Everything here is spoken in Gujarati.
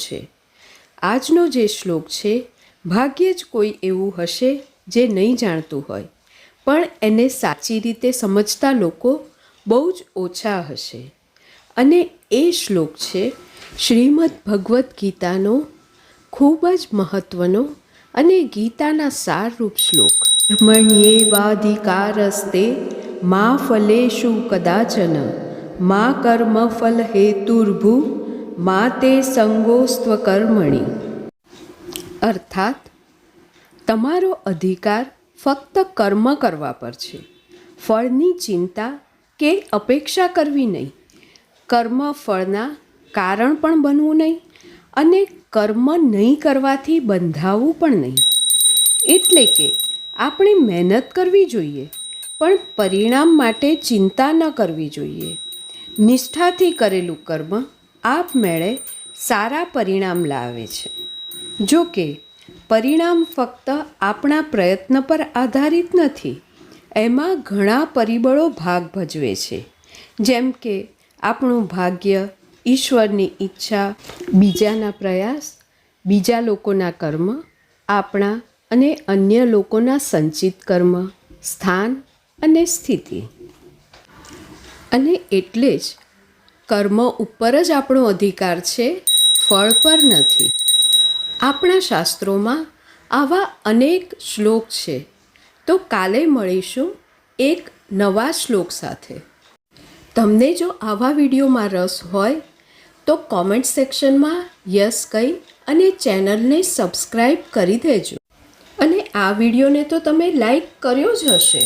છે। આજનો જે શ્લોક છે, ભાગ્યે જ કોઈ એવું હશે જે નહીં જાણતું હોય, પણ એને સાચી રીતે સમજતા લોકો બહુ જ ઓછા હશે। અને એ શ્લોક છે શ્રીમદ્ ભગવદ્ ગીતાનો ખૂબ જ મહત્ત્વનો અને ગીતાના સારરૂપ શ્લોક। કર્મણ્યેવાધિકારસ્તે મા ફલેષુ કદાચન મા કર્મ ફલ હેતુર્ભુ મા તે સંગોસ્ત્વ કર્મણિ। અર્થાત તમારો અધિકાર ફક્ત કર્મ કરવા પર છે, ફળની ચિંતા કે અપેક્ષા કરવી નહીં, કર્મ ફળના કારણ પણ બનવું નહીં અને કર્મ નહીં કરવાથી બંધાવવું પણ નહીં। એટલે કે આપણે મહેનત કરવી જોઈએ, પણ પરિણામ માટે ચિંતા ન કરવી જોઈએ। નિષ્ઠાથી કરેલું કર્મ આપમેળે સારા પરિણામ લાવે છે। જો કે પરિણામ ફક્ત આપણા પ્રયત્ન પર આધારિત નથી, એમાં ઘણા પરિબળો ભાગ ભજવે છે, જેમ કે આપણું ભાગ્ય, ઈશ્વરની ઈચ્છા, બીજાના પ્રયાસ, બીજા લોકોના કર્મ, આપણા અને અન્ય લોકોના સંચિત કર્મ, સ્થાન અને સ્થિતિ। અને એટલે જ કર્મ ઉપર જ આપણો અધિકાર છે, ફળ પર નથી। આપણા શાસ્ત્રોમાં આવા અનેક શ્લોક છે। તો કાલે મળીશું એક નવા શ્લોક સાથે। તમને જો આવા વિડીયોમાં રસ હોય તો કોમેન્ટ સેક્શનમાં યસ કહી અને ચેનલને સબસ્ક્રાઈબ કરી દેજો। અને આ વિડીયોને તો તમે લાઈક કર્યો જ હશે।